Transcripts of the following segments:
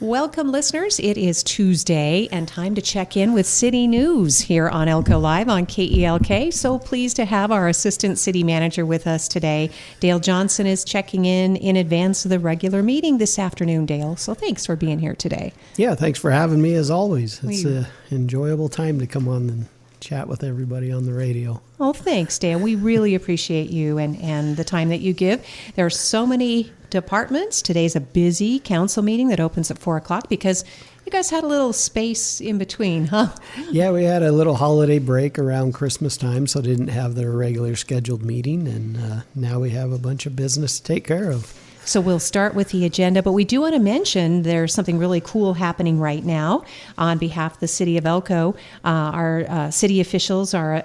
Welcome, listeners. It is Tuesday and time to check in with City News here on Elko Live on KELK. So pleased to have our Assistant City Manager with us today. Dale Johnson is checking in advance of the regular meeting this afternoon, Dale. So thanks for being here today. Yeah, thanks for having me as always. It's an enjoyable time to come on and chat with everybody on the radio. Oh, thanks, Dale. We really appreciate you and the time that you give. There are so many departments. Today's a busy council meeting that opens at 4 o'clock because you guys had a little space in between, huh? Yeah, we had a little holiday break around Christmas time, so didn't have their regular scheduled meeting, and now we have a bunch of business to take care of. So we'll start with the agenda, but we do want to mention there's something really cool happening right now on behalf of the city of Elko. Our city officials are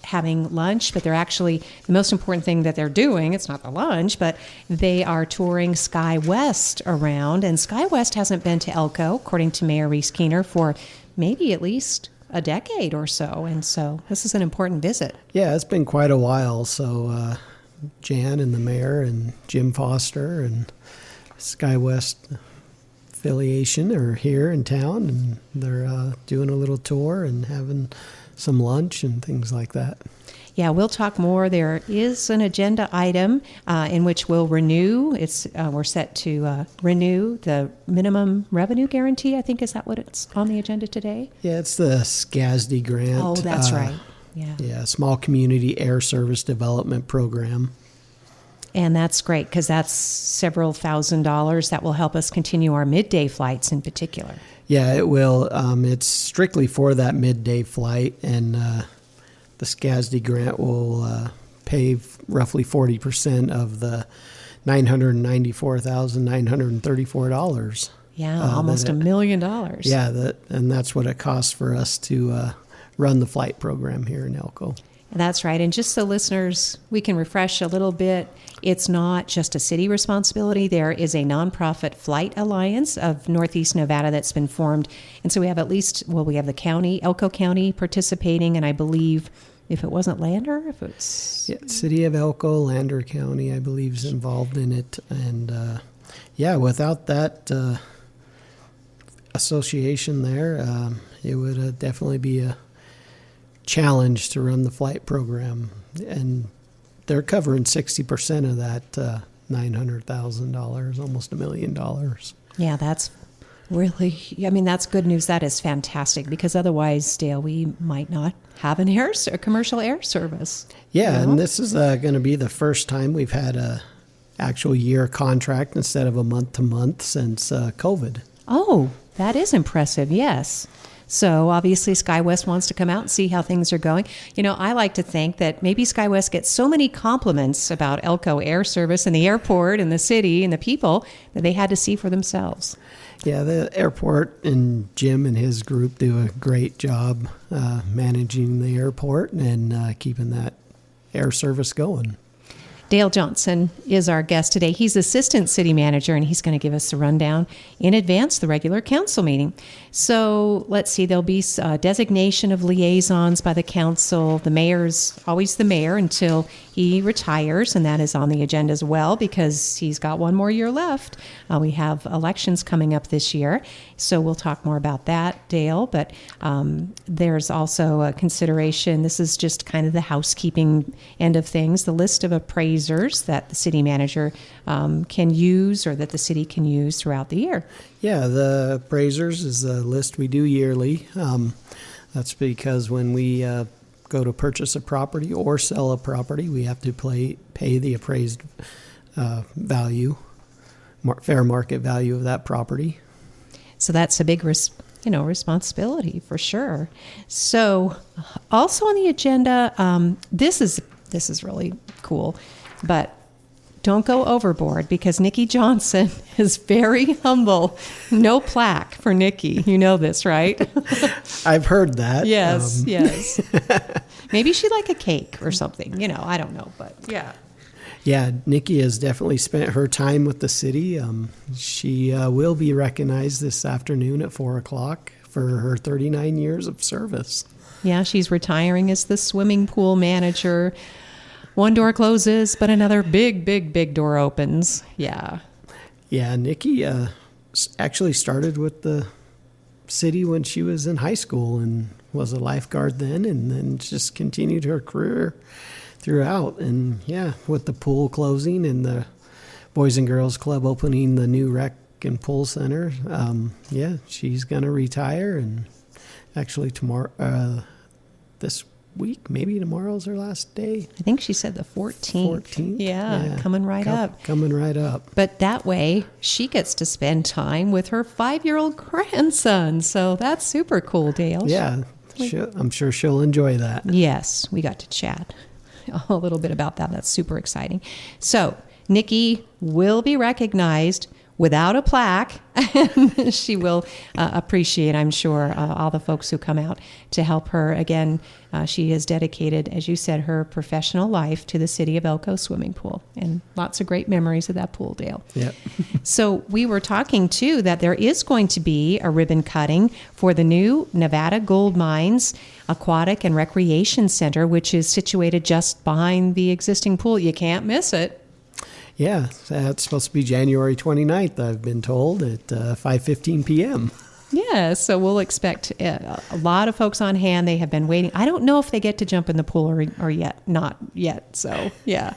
having lunch, but they're actually, the most important thing that they're doing, it's not the lunch, but they are touring Sky West around. And Sky West hasn't been to Elko, according to Mayor Reese Keener, for maybe at least a decade or so. And so this is an important visit. Yeah, it's been quite a while, so Jan and the mayor and Jim Foster and SkyWest affiliation are here in town, and they're doing a little tour and having some lunch and things like that. Yeah, we'll talk more. There is an agenda item in which we'll renew. We're set to renew the minimum revenue guarantee. I think, is that what it's on the agenda today? Yeah, it's the SCASD grant. Oh, that's right. Yeah, Small Community Air Service Development Program. And that's great because that's several $1,000s that will help us continue our midday flights in particular. Yeah, it will. It's strictly for that midday flight, and the SCASD grant will pay roughly 40% of the $994,934. Yeah, almost $1 million. Yeah, and that's what it costs for us to run the flight program here in Elko. That's right. And just so listeners, we can refresh a little bit, it's not just a city responsibility. There is a nonprofit flight alliance of Northeast Nevada that's been formed. And so we have we have the county, Elko County participating, and I believe if it wasn't Lander, if it's... Yeah, City of Elko, Lander County, I believe, is involved in it. And without that association there, it would definitely be a challenge to run the flight program, and they're covering 60% of that $900,000, almost $1 million. Yeah, that's really, that's good news. That is fantastic, because otherwise, Dale, we might not have a commercial air service. Yeah, and this is going to be the first time we've had a actual year contract instead of a month-to-month since COVID. Oh, that is impressive, yes. So obviously SkyWest wants to come out and see how things are going. I like to think that maybe SkyWest gets so many compliments about Elko Air Service and the airport and the city and the people that they had to see for themselves. Yeah, the airport and Jim and his group do a great job managing the airport and keeping that air service going. Dale Johnson is our guest today. He's Assistant City Manager, and he's going to give us a rundown in advance of the regular council meeting. So let's see, there'll be a designation of liaisons by the council. The mayor's always the mayor until he retires, and that is on the agenda as well because he's got one more year left. We have elections coming up this year, so we'll talk more about that, Dale. But there's also a consideration. This is just kind of the housekeeping end of things, the list of appraisals that the city manager can use or that the city can use throughout the year. Yeah, the appraisers is a list we do yearly. That's because when we go to purchase a property or sell a property, we have to pay the appraised value, fair market value of that property. So that's a big responsibility for sure. So also on the agenda, this is really cool. But don't go overboard because Nikki Johnson is very humble. No plaque for Nikki. You know this, right? I've heard that. Yes. Maybe she'd like a cake or something. I don't know, but yeah. Yeah, Nikki has definitely spent her time with the city. She will be recognized this afternoon at 4 o'clock for her 39 years of service. Yeah, she's retiring as the swimming pool manager. One door closes, but another big door opens. Yeah. Yeah, Nikki actually started with the city when she was in high school and was a lifeguard then, and then just continued her career throughout. And yeah, with the pool closing and the Boys and Girls Club opening the new rec and pool center, yeah, she's going to retire. And actually tomorrow, this week, maybe tomorrow's her last day. I think she said the 14th. 14th? Yeah, coming right up. Coming right up. But that way, she gets to spend time with her 5-year-old grandson. So that's super cool, Dale. Yeah, I'm sure she'll enjoy that. Yes, we got to chat a little bit about that. That's super exciting. So Nikki will be recognized without a plaque. She will appreciate, I'm sure, all the folks who come out to help her. Again, she has dedicated, as you said, her professional life to the City of Elko swimming pool, and lots of great memories of that pool, Dale. Yep. So we were talking, too, that there is going to be a ribbon cutting for the new Nevada Gold Mines Aquatic and Recreation Center, which is situated just behind the existing pool. You can't miss it. Yeah, that's supposed to be January 29th, I've been told, at 5:15 p.m. Yeah, so we'll expect a lot of folks on hand. They have been waiting. I don't know if they get to jump in the pool or yet. Not yet, so yeah.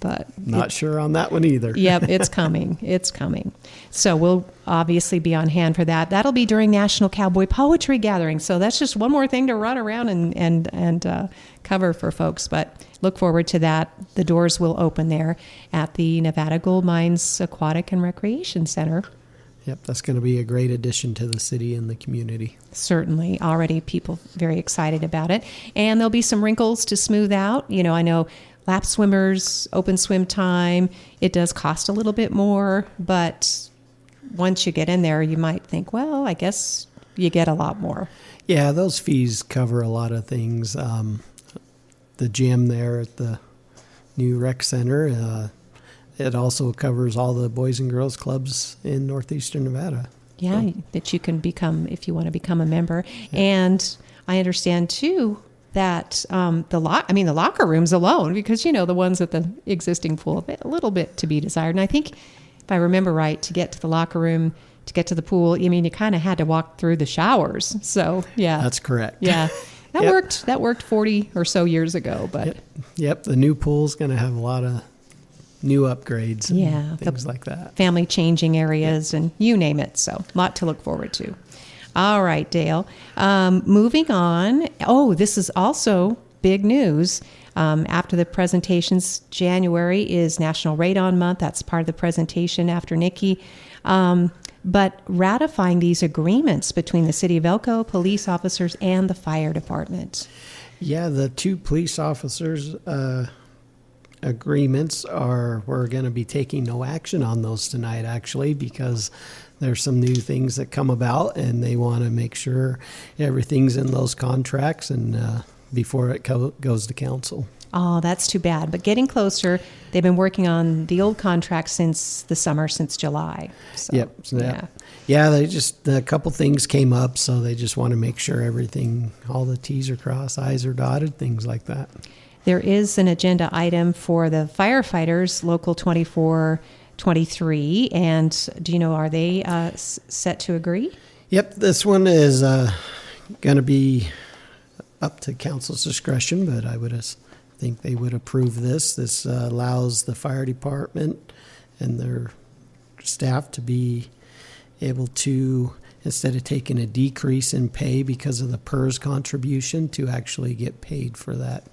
But Not sure on that one either. Yep, it's coming. It's coming. So we'll obviously be on hand for that. That'll be during National Cowboy Poetry Gathering. So that's just one more thing to run around and cover for folks. But look forward to that. The doors will open there at the Nevada Gold Mines Aquatic and Recreation Center. Yep, that's going to be a great addition to the city and the community. Certainly. Already people very excited about it. And there'll be some wrinkles to smooth out. You know, I know lap swimmers, open swim time, it does cost a little bit more, but once you get in there, you might think, well, I guess you get a lot more. Yeah, those fees cover a lot of things. The gym there at the new rec center, it also covers all the Boys and Girls Clubs in northeastern Nevada. Yeah, that you can become if you want to become a member. Yeah. And I understand, too, that the locker rooms alone, because, you know, the ones at the existing pool, a little bit to be desired. And I think, if I remember right, to get to the locker room, to get to the pool, I mean, you kind of had to walk through the showers. So, yeah. That's correct. Yeah. That worked 40 or so years ago. But Yep. The new pool's going to have a lot of new upgrades and things like that. Family changing areas and you name it. So, a lot to look forward to. All right, Dale. Moving on. Oh, this is also big news. After the presentations, January is National Radon Month. That's part of the presentation after Nikki. But ratifying these agreements between the City of Elko, police officers, and the fire department. Yeah, the two police officers agreements we're going to be taking no action on those tonight, actually, because there's some new things that come about, and they want to make sure everything's in those contracts and before it goes to council. Oh, that's too bad. But getting closer, they've been working on the old contract since the summer, since July. So, yep. Yeah, they just, a couple things came up, so they just want to make sure everything, all the T's are crossed, I's are dotted, things like that. There is an agenda item for the firefighters, Local 2423, and do you know, are they set to agree? Yep, this one is going to be up to council's discretion, but I would think they would approve this. This allows the fire department and their staff to be able to, instead of taking a decrease in pay because of the PERS contribution, to actually get paid for that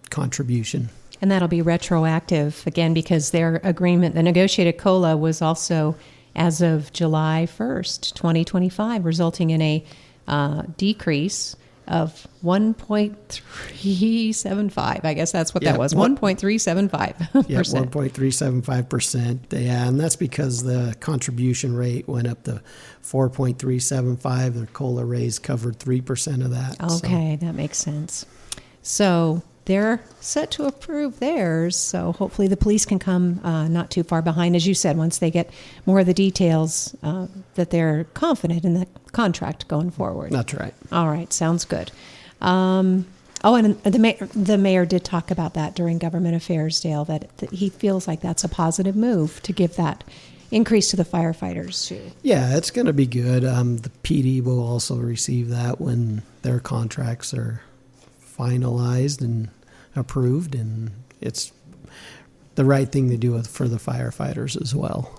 contribution. And that'll be retroactive, again, because their agreement, the negotiated COLA, was also as of July 1st, 2025, resulting in a decrease of 1.375. I guess that's what that was, 1.375%. Yeah, 1.375%. Yeah, and that's because the contribution rate went up to 4.375. The COLA raise covered 3% of that. Okay, that makes sense. So they're set to approve theirs. So hopefully the police can come not too far behind, as you said, once they get more of the details, that they're confident in the contract going forward. That's right. All right, sounds good. And the mayor did talk about that during Government Affairs, Dale, that he feels like that's a positive move to give that increase to the firefighters too. Yeah, it's going to be good. The PD will also receive that when their contracts are finalized and approved, and it's the right thing to do for the firefighters as well.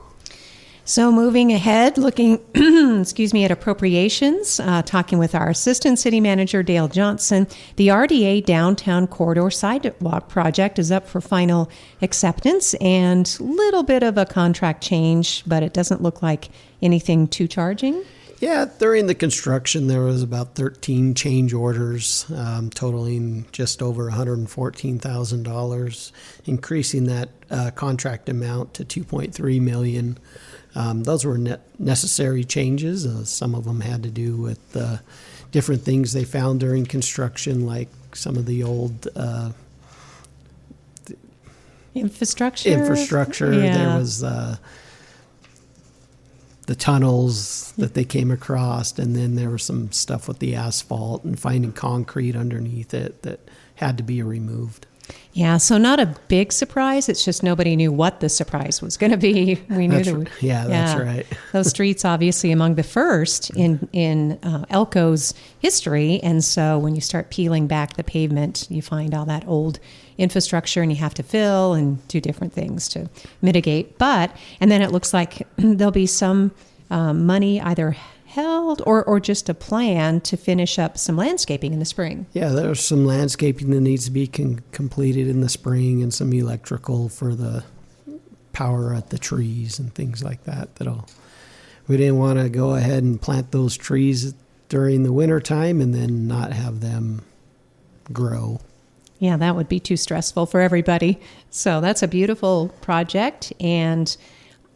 So moving ahead, looking, at appropriations, talking with our Assistant City Manager, Dale Johnson, the RDA Downtown Corridor Sidewalk Project is up for final acceptance, and a little bit of a contract change, but it doesn't look like anything too charging. Yeah, during the construction, there was about 13 change orders, totaling just over $114,000, increasing that contract amount to $2.3 million. Those were necessary changes. Some of them had to do with different things they found during construction, like some of the old Infrastructure. Yeah. There was the tunnels that they came across, and then there was some stuff with the asphalt and finding concrete underneath it that had to be removed. Yeah, so not a big surprise. It's just nobody knew what the surprise was going to be. We knew that's right. Those streets, obviously, among the first in Elko's history, and so when you start peeling back the pavement, you find all that old infrastructure, and you have to fill and do different things to mitigate. And then it looks like there'll be some money either held or just a plan to finish up some landscaping in the spring. Yeah, there's some landscaping that needs to be completed in the spring, and some electrical for the power at the trees and things like that. We didn't want to go ahead and plant those trees during the winter time and then not have them grow. Yeah, that would be too stressful for everybody. So that's a beautiful project, and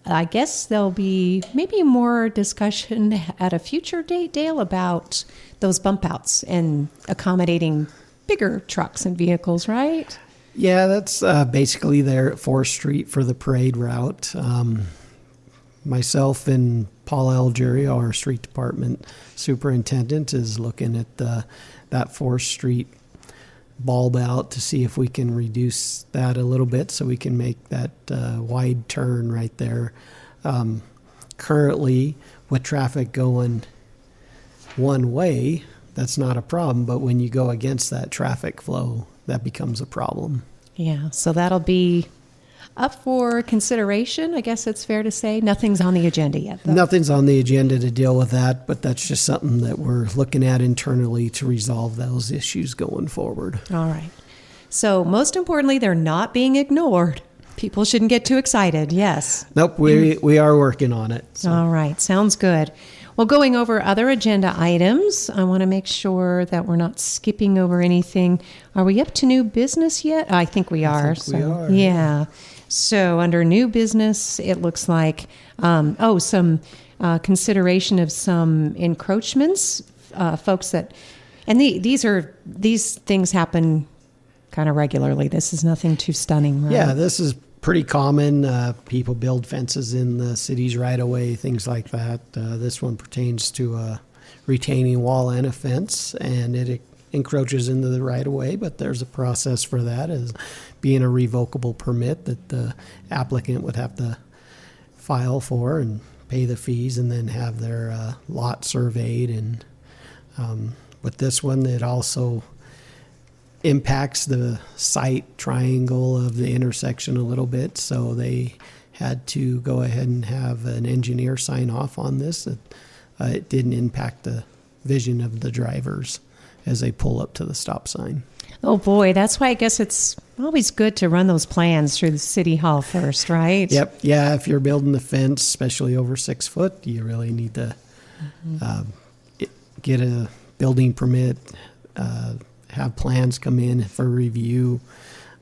I guess there'll be maybe more discussion at a future date, Dale, about those bump outs and accommodating bigger trucks and vehicles, right? Yeah, that's basically there at 4th Street for the parade route. Myself and Paul Algeria, our street department superintendent, is looking at that 4th Street bulb out to see if we can reduce that a little bit so we can make that wide turn right there. Currently, with traffic going one way, that's not a problem, but when you go against that traffic flow, that becomes a problem. Yeah, so that'll be up for consideration, I guess it's fair to say. Nothing's on the agenda yet, though. Nothing's on the agenda to deal with that, but that's just something that we're looking at internally to resolve those issues going forward. All right. So most importantly, they're not being ignored. People shouldn't get too excited. Yes. Nope, we are working on it. So. All right. Sounds good. Well, going over other agenda items, I want to make sure that we're not skipping over anything. Are we up to new business yet? I think we are. We are. Yeah. So under new business, it looks like, some consideration of some encroachments, folks that, and these things happen kind of regularly. This is nothing too stunning, right? Yeah, this is pretty common. People build fences in the city's right of way, things like that. This one pertains to a retaining wall and a fence, and it encroaches into the right of way, but there's a process for that, as being a revocable permit that the applicant would have to file for and pay the fees and then have their lot surveyed. And with this one, it also impacts the site triangle of the intersection a little bit, so they had to go ahead and have an engineer sign off on this. It didn't impact the vision of the drivers as they pull up to the stop sign. Oh boy, that's why I guess it's always good to run those plans through the city hall first, right? Yep. Yeah, if you're building the fence, especially over 6 foot, you really need to get a building permit, have plans come in for review.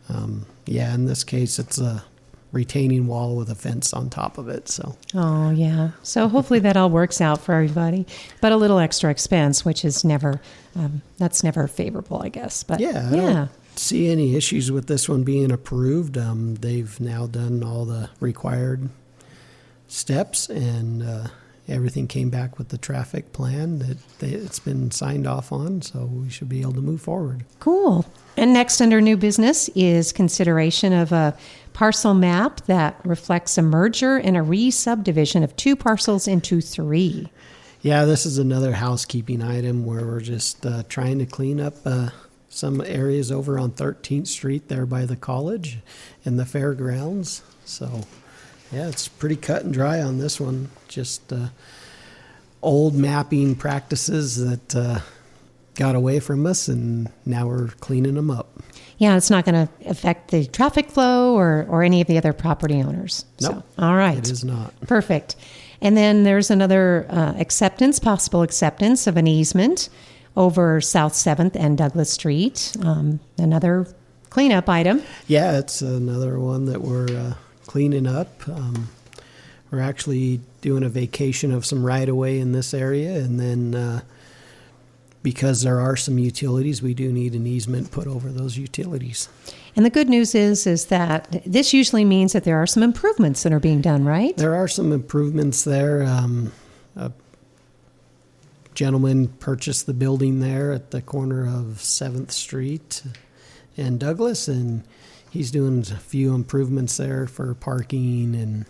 In this case, it's a retaining wall with a fence on top of it. So. Oh yeah. So hopefully that all works out for everybody. But a little extra expense, which is never, that's never favorable, I guess. But I don't see any issues with this one being approved. They've now done all the required steps, and everything came back with the traffic plan that it's been signed off on, so we should be able to move forward. Cool. And next under new business is consideration of a parcel map that reflects a merger and a re-subdivision of 2 parcels into 3. Yeah, this is another housekeeping item where we're just trying to clean up some areas over on 13th Street there by the college and the fairgrounds. So, yeah, it's pretty cut and dry on this one. Just old mapping practices that got away from us, and now we're cleaning them up. Yeah, it's not going to affect the traffic flow or any of the other property owners. Nope, So, all right. it is not. Perfect. And then there's another possible acceptance of an easement over South 7th and Douglas Street. Another cleanup item. Yeah, it's another one that we're cleaning up. We're actually doing a vacation of some right-of-way in this area, and then because there are some utilities, we do need an easement put over those utilities. And the good news is that this usually means that there are some improvements that are being done, right? There are some improvements there. A gentleman purchased the building there at the corner of 7th Street and Douglas, and he's doing a few improvements there for parking and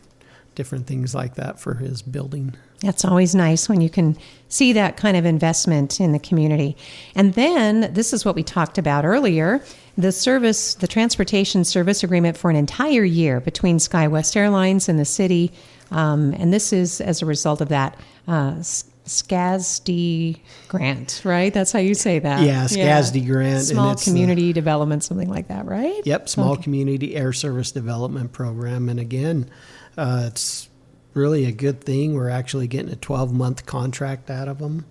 different things like that for his building. That's always nice when you can see that kind of investment in the community. And then this is what we talked about earlier, the transportation service agreement for an entire year between SkyWest Airlines and the city. And this is as a result of that SCASD grant, right? That's how you say that. Yeah, SCASD grant. Small and it's, community development, something like that, right? Yep, Small Community Air Service Development Program. And again, it's really a good thing. We're actually getting a 12-month contract out of them.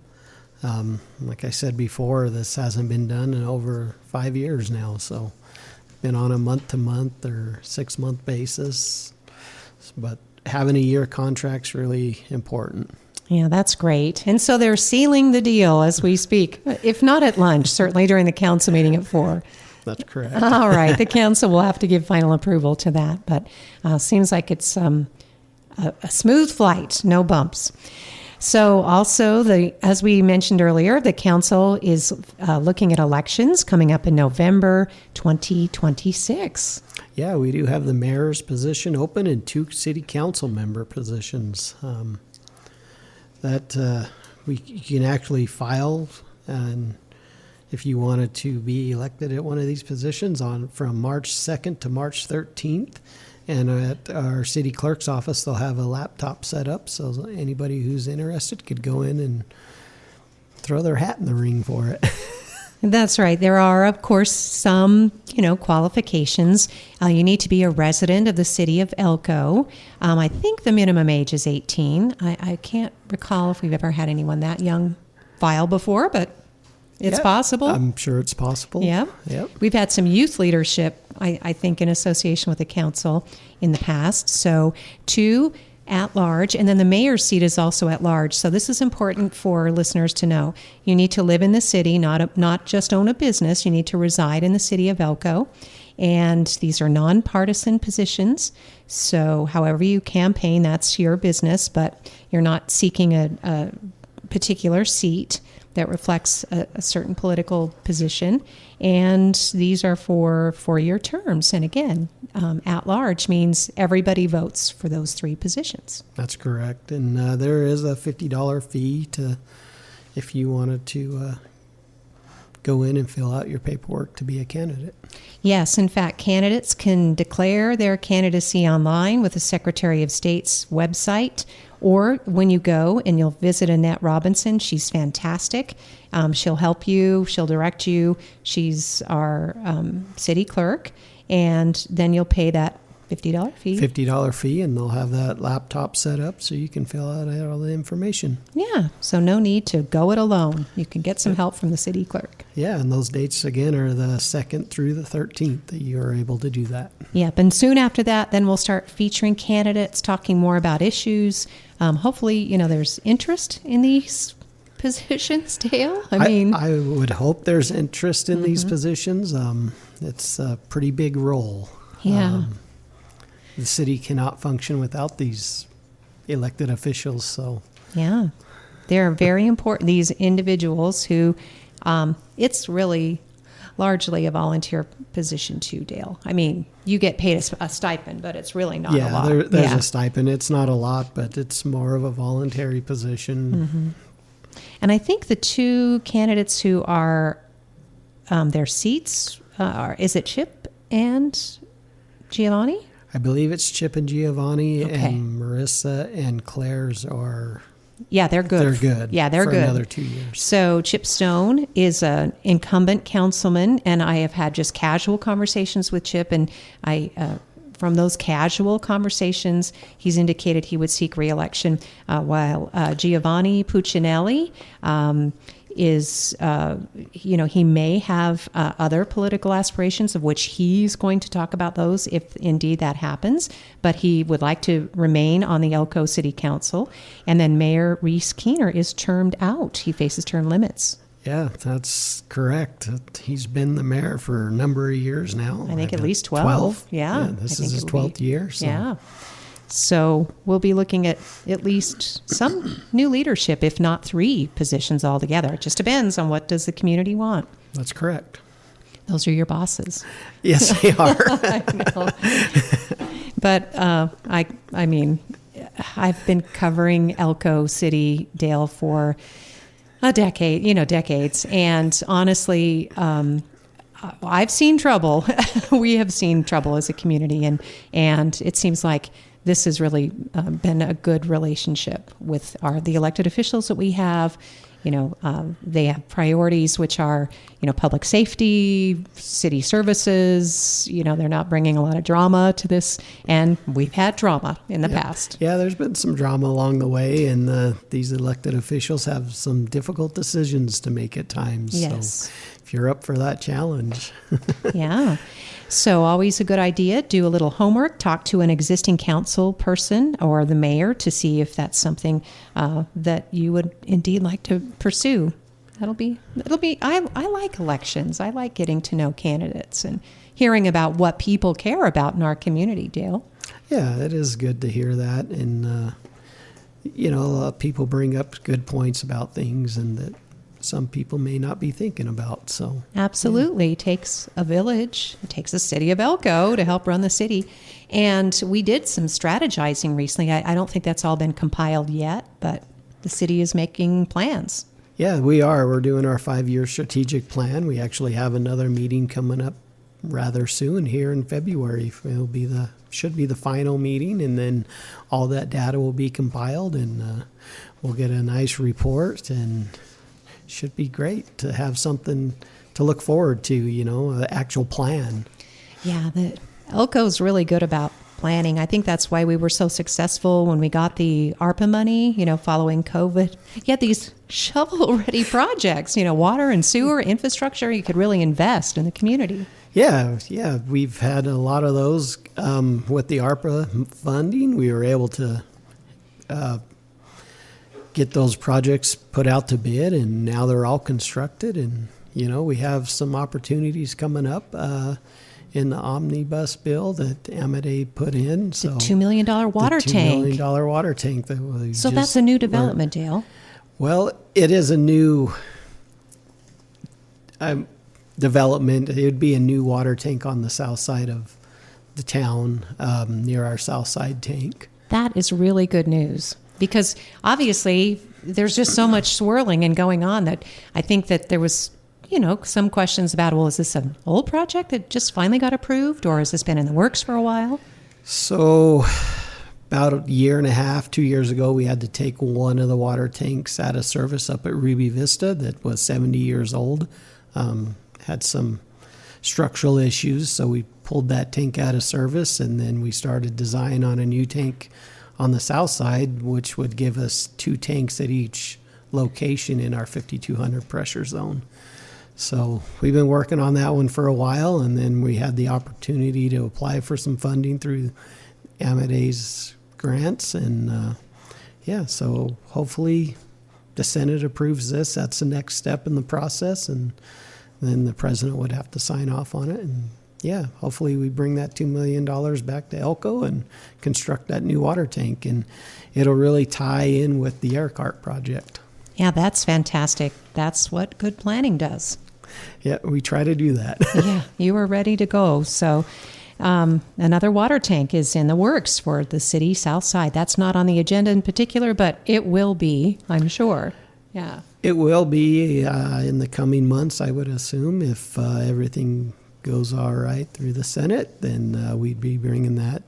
Like I said before, this hasn't been done in over 5 years now. So been on a month-to-month or 6-month basis. But having a year contract's really important. Yeah, that's great. And so they're sealing the deal as we speak, if not at lunch, certainly during the council meeting at 4. That's correct. All right. The council will have to give final approval to that, but seems like it's a smooth flight, no bumps. So also, as we mentioned earlier, the council is looking at elections coming up in November 2026. Yeah, we do have the mayor's position open and 2 city council member positions. You can actually file, and if you wanted to be elected at one of these positions from March 2nd to March 13th. And at our city clerk's office, they'll have a laptop set up, so anybody who's interested could go in and throw their hat in the ring for it. That's right. There are, of course, some, qualifications. You need to be a resident of the city of Elko. I think the minimum age is 18. I can't recall if we've ever had anyone that young file before, but it's possible. I'm sure it's possible. Yeah. Yep. We've had some youth leadership, I think, in association with the council in the past. So 2 at large, and then the mayor's seat is also at large. So this is important for listeners to know. You need to live in the city, not just own a business. You need to reside in the city of Elko. And these are nonpartisan positions. So however you campaign, that's your business, but you're not seeking a particular seat that reflects a certain political position. And these are for 4-year terms. And again, at large means everybody votes for those 3 positions. That's correct. And there is a $50 fee if you wanted to go in and fill out your paperwork to be a candidate. Yes, in fact, candidates can declare their candidacy online with the Secretary of State's website, or when you go and you'll visit Annette Robinson. She's fantastic. She'll help you. She'll direct you. She's our city clerk, and then you'll pay that $50 fee. $50 fee, and they'll have that laptop set up so you can fill out all the information. Yeah, so no need to go it alone. You can get some help from the city clerk. Yeah, and those dates, again, are the 2nd through the 13th that you are able to do that. Yep, and soon after that, then we'll start featuring candidates, talking more about issues. Hopefully, there's interest in these positions, Dale. I would hope there's interest in these positions. It's a pretty big role. Yeah. The city cannot function without these elected officials. So yeah, they're very important. These individuals who, it's really largely a volunteer position too, Dale. I mean, you get paid a stipend, but it's really not a lot. There's a stipend. It's not a lot, but it's more of a voluntary position. And I think the two candidates who are their seats is it Chip and Giovanni? I believe it's Chip and Giovanni, and Marissa and Claire's are. Yeah, they're good. They're good. Yeah, they're for good. Another 2 years. So Chip Stone is an incumbent councilman, and I have had just casual conversations with Chip, and from those casual conversations, he's indicated he would seek re-election, while Giovanni Puccinelli is, he may have other political aspirations, of which he's going to talk about those if indeed that happens, but he would like to remain on the Elko City Council. And then Mayor Reese Keener is termed out. He faces term limits. Yeah, that's correct. He's been the mayor for a number of years now. I think at least 12. Yeah. This is his 12th year. So. Yeah. So we'll be looking at least some new leadership, if not 3 positions altogether. It just depends on what does the community want. That's correct. Those are your bosses. Yes, they are. I know. But I mean, I've been covering Elko City, Dale, for a decade, decades. And honestly, I've seen trouble. We have seen trouble as a community. And it seems like this has really been a good relationship with the elected officials that we have. They have priorities, which are, public safety, city services. They're not bringing a lot of drama to this. And we've had drama in the past. Yeah, there's been some drama along the way. And these elected officials have some difficult decisions to make at times. Yes. So if you're up for that challenge. Yeah. So always a good idea. Do a little homework. Talk to an existing council person or the mayor to see if that's something that you would indeed like to pursue. It'll be. I like elections. I like getting to know candidates and hearing about what people care about in our community, Dale. Yeah, it is good to hear that. And, people bring up good points about things and that some people may not be thinking about. So absolutely. It takes a village. It takes a city of Elko to help run the city. And we did some strategizing recently. I don't think that's all been compiled yet, but the city is making plans. Yeah, we are. We're doing our 5-year strategic plan. We actually have another meeting coming up rather soon here in February. Should be the final meeting, and then all that data will be compiled, and we'll get a nice report, and should be great to have something to look forward to, an actual plan. Yeah, Elko's really good about planning. I think that's why we were so successful when we got the ARPA money, following COVID. You had these shovel-ready projects, water and sewer infrastructure. You could really invest in the community. Yeah, we've had a lot of those with the ARPA funding. We were able to get those projects put out to bid, and now they're all constructed. And, we have some opportunities coming up in the omnibus bill that Amade put in. So the $2 million water tank. $2 million water tank. So that's a new development, Dale. Well, it is a new development. It would be a new water tank on the south side of the town, near our south side tank. That is really good news, because obviously there's just so much swirling and going on that I think that there was, some questions about, well, is this an old project that just finally got approved, or has this been in the works for a while? So about a year and a half, 2 years ago, we had to take one of the water tanks out of service up at Ruby Vista that was 70 years old. Had some structural issues, so we pulled that tank out of service, and then we started design on a new tank on the south side, which would give us 2 tanks at each location in our 5,200 pressure zone. So we've been working on that one for a while, and then we had the opportunity to apply for some funding through Amade's grants, and so hopefully the Senate approves this. That's the next step in the process, and then the president would have to sign off on it. And hopefully we bring that $2 million back to Elko and construct that new water tank, and it'll really tie in with the air cart project. Yeah, that's fantastic. That's what good planning does. Yeah, we try to do that. Yeah, you are ready to go. So another water tank is in the works for the city south side. That's not on the agenda in particular, but it will be, I'm sure. Yeah. It will be in the coming months, I would assume. If everything goes all right through the Senate, then we'd be bringing that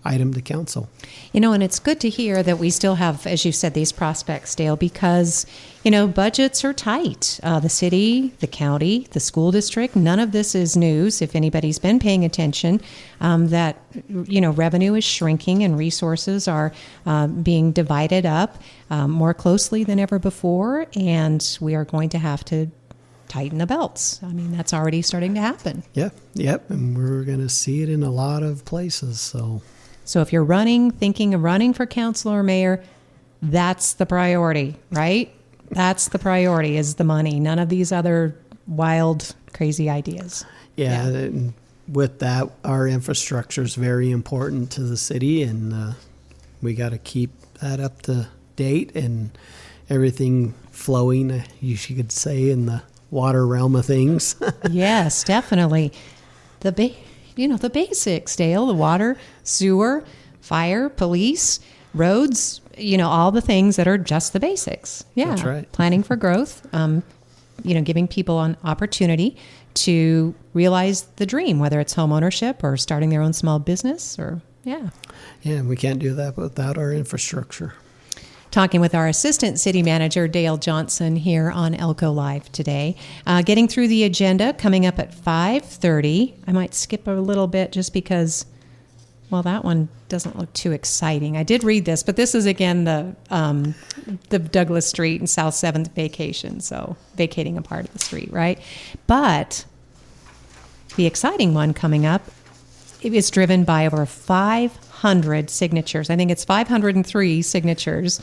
item to council. And it's good to hear that we still have, as you said, these prospects, Dale, because, budgets are tight. The city, the county, the school district, none of this is news. If anybody's been paying attention, that, revenue is shrinking and resources are being divided up more closely than ever before. And we are going to have to tighten the belts. I mean, that's already starting to happen. Yep. And we're going to see it in a lot of places. So if you're thinking of running for council or mayor, that's the priority, right? That's the priority, is the money. None of these other wild, crazy ideas. Yeah. And with that, our infrastructure is very important to the city, and we got to keep that up to date and everything flowing, you could say, in the water realm of things. Yes, definitely. The basics, Dale, the water, sewer, fire, police, roads, all the things that are just the basics. Yeah. That's right. Planning for growth, giving people an opportunity to realize the dream, whether it's home ownership or starting their own small business Yeah, we can't do that without our infrastructure. Talking with our Assistant City Manager, Dale Johnson, here on Elko Live today. Getting through the agenda, coming up at 5:30. I might skip a little bit just because, that one doesn't look too exciting. I did read this, but this is, again, the Douglas Street and South 7th vacation, so vacating a part of the street, right? But the exciting one coming up, it is driven by over 500 signatures. I think it's 503 signatures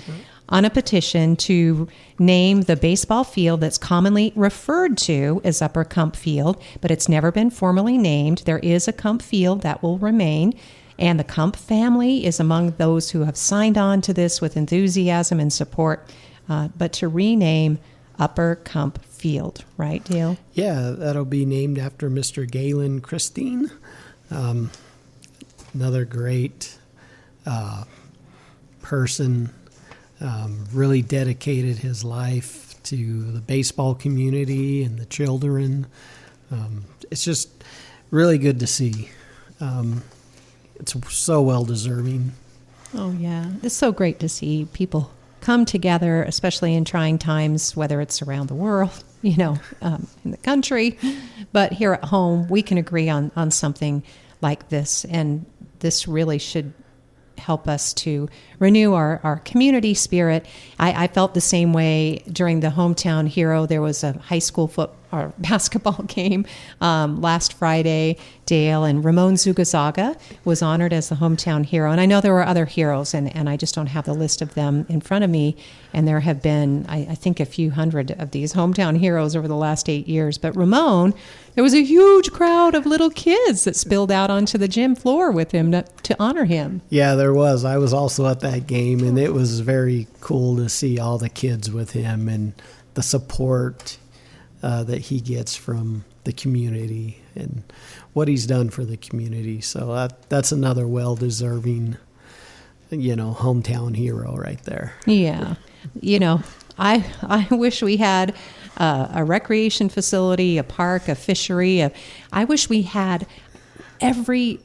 on a petition to name the baseball field that's commonly referred to as Upper Kump Field, but it's never been formally named. There is a Kump Field that will remain, and the Kump family is among those who have signed on to this with enthusiasm and support, but to rename Upper Kump Field, right, Dale? Yeah, that'll be named after Mr. Galen Christine. Another great person, really dedicated his life to the baseball community and the children. It's just really good to see. It's so well-deserving. Oh, yeah. It's so great to see people come together, especially in trying times, whether it's around the world, in the country. But here at home, we can agree on something like this. And this really should help us to renew our community spirit. I felt the same way during the Hometown Hero. There was a high school basketball game last Friday, Dale, and Ramon Zugazaga was honored as the Hometown Hero. And I know there were other heroes, and I just don't have the list of them in front of me. And there have been, I think, a few hundred of these Hometown Heroes over the last 8 years. But Ramon, there was a huge crowd of little kids that spilled out onto the gym floor with him to honor him. Yeah, there was. I was also at that game, and it was very cool to see all the kids with him and the support that he gets from the community and what he's done for the community. So that's another well-deserving, hometown hero right there. Yeah. I wish we had a recreation facility, a park, a fishery. I wish we had every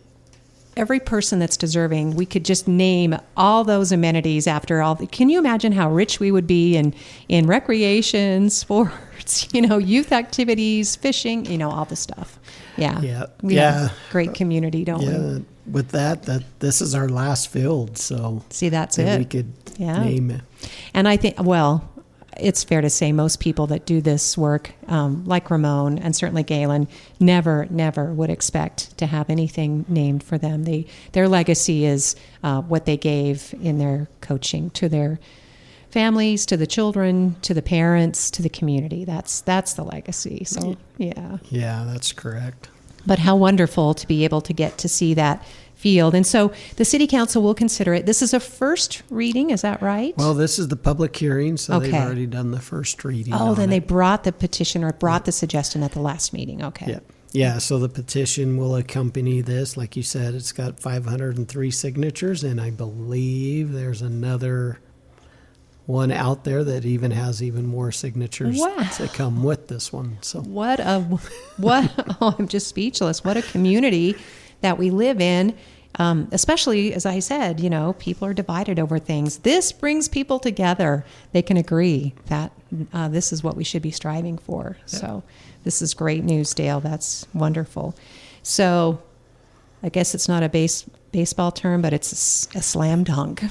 person that's deserving. We could just name all those amenities after all. Can you imagine how rich we would be in recreation, sports, youth activities, fishing, all the stuff. Yeah. We have a great community, don't we? With that, this is our last field. So see, that's it. We could name it. And I think, it's fair to say most people that do this work, like Ramon and certainly Galen, never would expect to have anything named for them. Their legacy is what they gave in their coaching to their families, to the children, to the parents, to the community. That's the legacy. So, yeah. Yeah, that's correct. But how wonderful to be able to get to see that field. And so the city council will consider it. This is a first reading, is that right? Well, this is the public hearing, so they've Okay. already done the first reading. Oh, on then they it. brought the petition or brought the suggestion at the last meeting. Okay. Yeah. Yeah, so the petition will accompany this. Like you said, it's got 503 signatures, and I believe there's another one out there that even has even more signatures Wow. to come with this one. So What, oh, I'm just speechless. What a community that we live in. Especially, as I said, people are divided over things. This brings people together. They can agree that this is what we should be striving for. Yeah. So this is great news, Dale. That's wonderful. So I guess it's not a baseball term, but it's a slam dunk.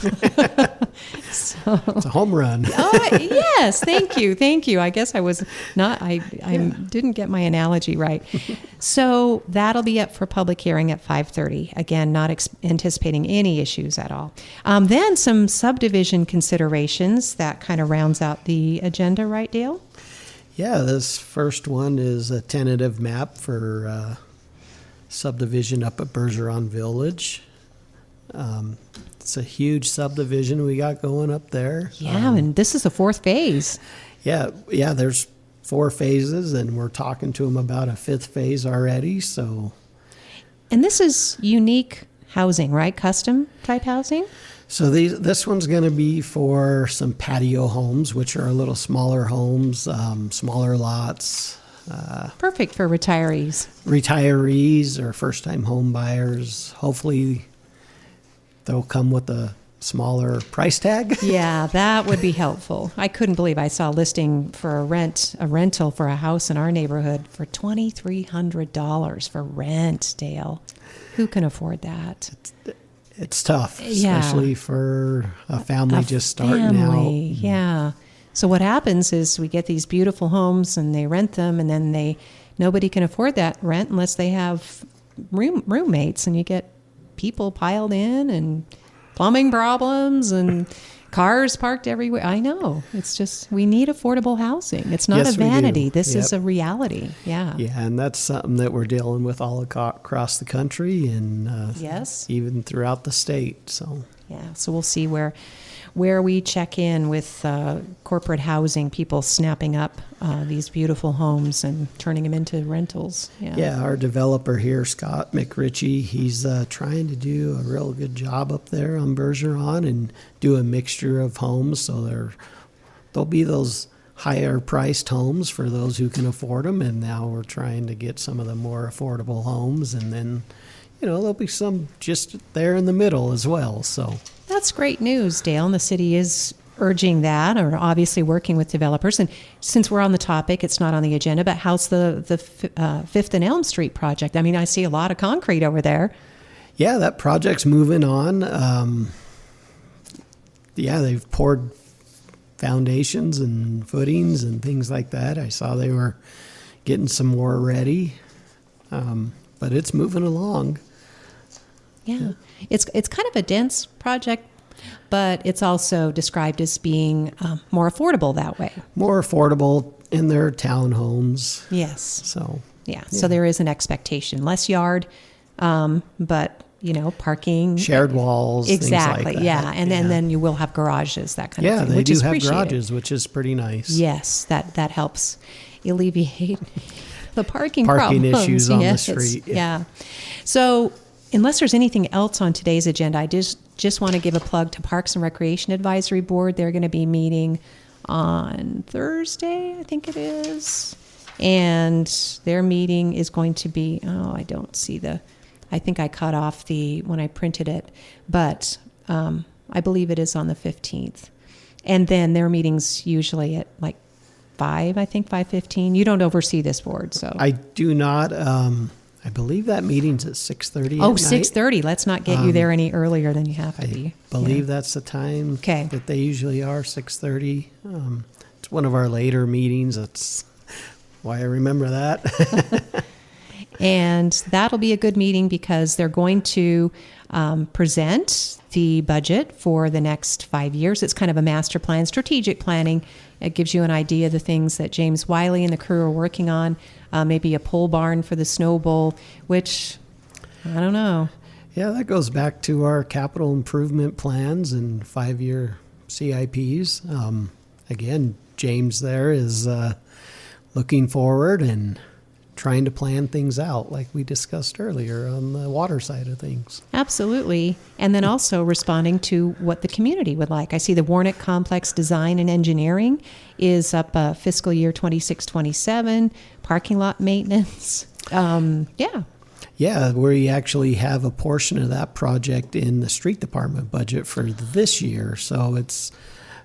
So, it's a home run. oh, yes. Thank you. I guess I was not, I didn't get my analogy right. So that'll be up for public hearing at 5:30. Again, not anticipating any issues at all. Then some subdivision considerations that kind of rounds out the agenda, right, Dale? Yeah, this first one is a tentative map for subdivision up at Bergeron Village. It's a huge subdivision we got going up there. Yeah, and this is the fourth phase. Yeah, there's 4 phases, and we're talking to them about a 5th phase already. So, And this is unique housing, right? Custom type housing? this one's going to be for some patio homes, which are a little smaller homes, smaller lots. Perfect for retirees. Retirees or first-time home buyers. Hopefully, they'll come with a smaller price tag. Yeah, that would be helpful. I couldn't believe I saw a listing for a rental for a house in our neighborhood for $2,300 for rent, Dale. Who can afford that? It's tough, Yeah. especially for a family just starting Family, out. yeah. So what happens is we get these beautiful homes and they rent them, and then nobody can afford that rent unless they have roommates, and you get people piled in and plumbing problems and cars parked everywhere. I know. It's just, we need affordable housing. It's not Yes, a we do. vanity. This is Yep. a reality. Yeah. Yeah, and that's something that we're dealing with all across the country and Yes. even throughout the state. So Yeah. So we'll see where we check in with corporate housing, people snapping up these beautiful homes and turning them into rentals. yeah, our developer here, Scott McRitchie, he's trying to do a real good job up there on Bergeron and do a mixture of homes. So there'll be those higher priced homes for those who can afford them, and now we're trying to get some of the more affordable homes, and then there'll be some just there in the middle as well. So That's great news, Dale. And the city is urging that, or obviously working with developers. And since we're on the topic, it's not on the agenda, but how's the 5th and Elm Street project? I mean, I see a lot of concrete over there. yeah, that project's moving on. They've poured foundations and footings and things like that. I saw they were getting some more ready, but it's moving along. Yeah. It's kind of a dense project, but it's also described as being more affordable that way. More affordable in their townhomes. Yes. So Yeah. So there is an expectation. Less yard, but, parking. shared walls, Exactly. things like that. Yeah. And then you will have garages, that kind of Yeah, thing. they which do is have appreciated. garages, which is pretty nice. Yes, that helps alleviate the parking Parking problems. issues on the Yes, street. Yeah. So unless there's anything else on today's agenda, I just want to give a plug to Parks and Recreation Advisory Board. They're going to be meeting on Thursday, I think it is. And their meeting is going to be, I don't see I think I cut off when I printed it, but I believe it is on the 15th. And then their meeting's usually at like 5:15. You don't oversee this board, so. I do not. I believe that meeting's at 6:30. Oh, at 6:30. Let's not get you there any earlier than you have to night. be. I believe that's the time Okay. that they usually are, 6:30. It's one of our later meetings. That's why I remember that. And that'll be a good meeting because they're going to present the budget for the next 5 years. It's kind of a master plan, strategic planning. It gives you an idea of the things that James Wiley and the crew are working on. Maybe a pole barn for the Snow Bowl, which I don't know. Yeah, that goes back to our capital improvement plans and 5-year CIPs. Again, James there is looking forward and trying to plan things out like we discussed earlier on the water side of things. Absolutely. And then also responding to what the community would like. I see the Warnock Complex Design and Engineering is up fiscal year 26-27, parking lot maintenance. Yeah. Yeah, we actually have a portion of that project in the street department budget for this year. So it's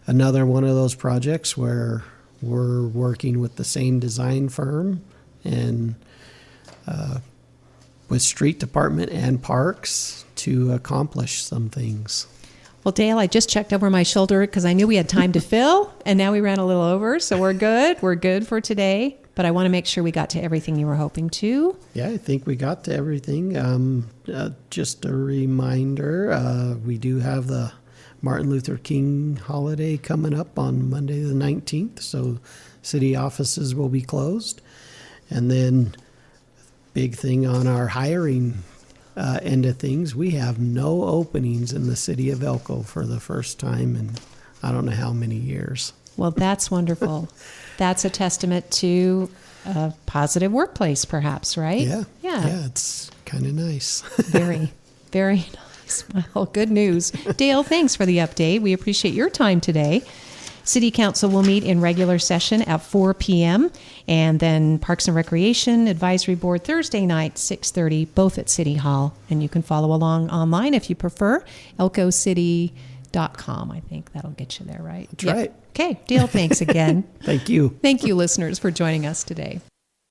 another one of those projects where we're working with the same design firm and with street department and parks to accomplish some things. Well, Dale, I just checked over my shoulder because I knew we had time to fill, and now we ran a little over, so we're good. We're good for today. But I want to make sure we got to everything you were hoping to. Yeah, I think we got to everything. Just a reminder, we do have the Martin Luther King holiday coming up on Monday the 19th, so city offices will be closed. And then big thing on our hiring end of things, we have no openings in the city of Elko for the first time in I don't know how many years. Well, that's wonderful. That's a testament to a positive workplace, perhaps, right? Yeah. Yeah. Yeah, it's kind of nice. Very, very nice. Well, good news. Dale, thanks for the update. We appreciate your time today. City Council will meet in regular session at 4 p.m. and then Parks and Recreation Advisory Board Thursday night, 6:30, both at City Hall. And you can follow along online if you prefer, elkocity.com. I think that'll get you there, right? That's right. Okay, Dale, thanks again. Thank you. Thank you, listeners, for joining us today.